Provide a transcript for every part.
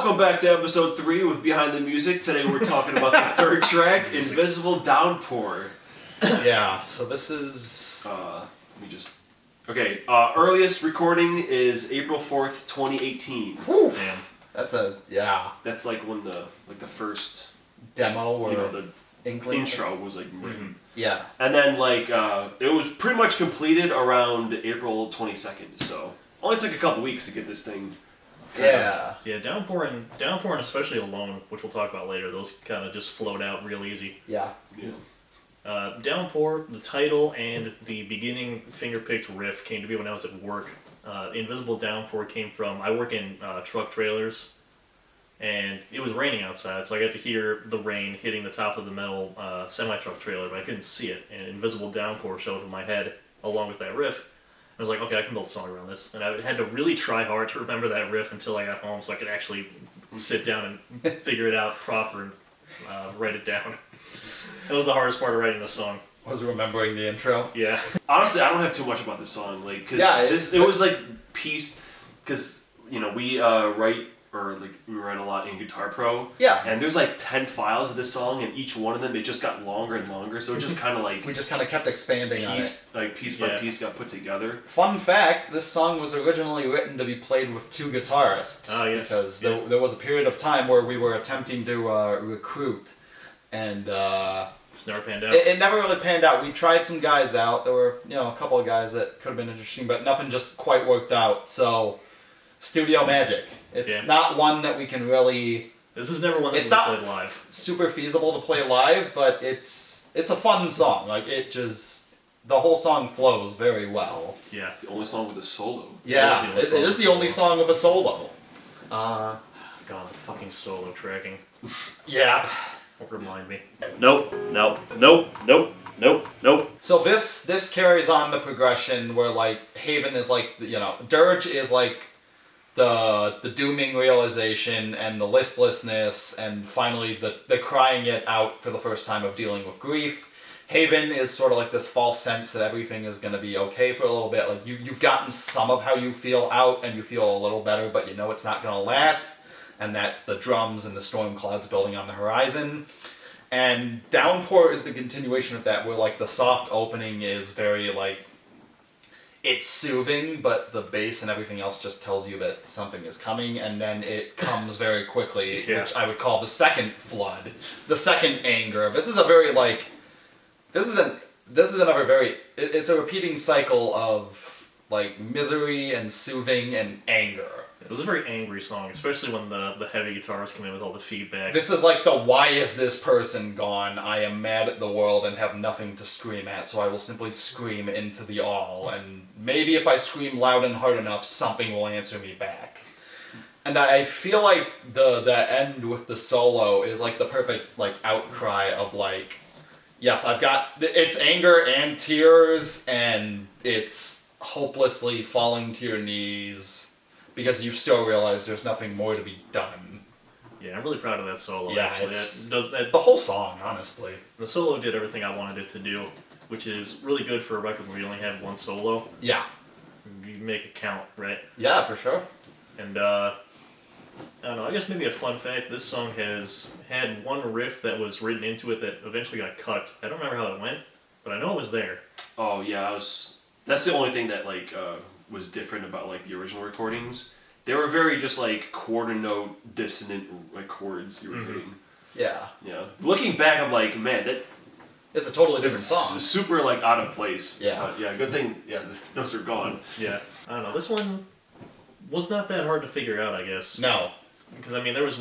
Welcome back to episode 3 with Behind the Music. Today we're talking about the third track, Invisible Downpour. Yeah, so this is... earliest recording is April 4th, 2018. Whew. Man. That's like when the first demo or the inkling intro was like written. Yeah. And then it was pretty much completed around April 22nd, so only took a couple weeks to get this thing. Yeah. Yeah, Downpour and especially Alone, which we'll talk about later, those kind of just flowed out real easy. Yeah. Downpour, the title, and the beginning finger-picked riff came to be when I was at work. Invisible Downpour came from, I work in truck trailers, and it was raining outside, so I got to hear the rain hitting the top of the metal semi-truck trailer, but I couldn't see it, and Invisible Downpour showed up in my head along with that riff. I was like, okay, I can build a song around this. And I had to really try hard to remember that riff until I got home so I could actually sit down and figure it out proper and write it down. That was the hardest part of writing the song. Was remembering the intro. Yeah. Honestly, I don't have too much about this song, because it was like pieced, because we write a lot in Guitar Pro. Yeah. And there's like 10 files of this song, and each one of them, it just got longer and longer, so it just kind of like... we just kind of kept expanding on it. Piece by piece got put together. Fun fact, this song was originally written to be played with 2 guitarists. Oh, yes. Because there was a period of time where we were attempting to recruit, and... It's never panned out. It never really panned out. We tried some guys out. There were, a couple of guys that could have been interesting, but nothing just quite worked out, so... Studio magic. It's not one that we can really... This is never one that we played live. Super feasible to play live, but it's a fun song. The whole song flows very well. Yeah. It's the only song with a solo. Yeah, it is the only song with a solo. God, the fucking solo tracking. Yeah. Don't remind me. Nope. So this carries on the progression where Haven is Dirge is the dooming realization and the listlessness and finally the crying it out for the first time of dealing with grief. Haven is sort of like this false sense that everything is going to be okay for a little bit. You've gotten some of how you feel out and you feel a little better, but it's not going to last. And that's the drums and the storm clouds building on the horizon. And Downpour is the continuation of that, where the soft opening is very it's soothing, but the bass and everything else just tells you that something is coming, and then it comes very quickly, which I would call the second flood, the second anger. This is a very it's a repeating cycle of misery and soothing and anger. It was a very angry song, especially when the heavy guitars come in with all the feedback. This is the why is this person gone? I am mad at the world and have nothing to scream at, so I will simply scream into the all, and maybe if I scream loud and hard enough, something will answer me back. And I feel like the end with the solo is the perfect outcry of yes, I've got it's anger and tears, and it's hopelessly falling to your knees. Because you still realize there's nothing more to be done. Yeah, I'm really proud of that solo. Yeah, actually. The whole song, honestly. The solo did everything I wanted it to do, which is really good for a record where you only have one solo. Yeah. You make it count, right? Yeah, for sure. And, I don't know, I guess maybe a fun fact, this song has had one riff that was written into it that eventually got cut. I don't remember how it went, but I know it was there. Oh, yeah, that's the only thing that, was different about the original recordings. They were very just quarter note dissonant chords you were hitting. Yeah. Yeah. Looking back, I'm man, that it's a totally different song. Super out of place. Yeah. Yeah. Good thing. Yeah, those are gone. Yeah. I don't know. This one was not that hard to figure out, I guess. No. Because there was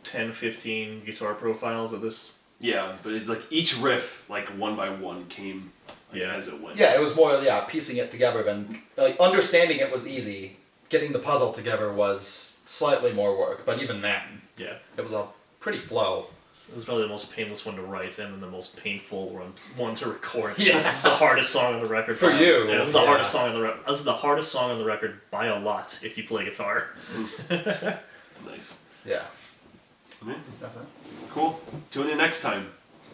10, 15 guitar profiles of this. Yeah, but it's each riff one by one came. As it went. Yeah, it was more piecing it together than understanding it was easy. Getting the puzzle together was slightly more work, but even then, it was a pretty flow. This is probably the most painless one to write, and then the most painful one to record. Yeah, it's the hardest song on the record for you. Yeah, this is the hardest song on the record. This is the hardest song on the record by a lot if you play guitar. Nice. Yeah. Cool. Tune in next time.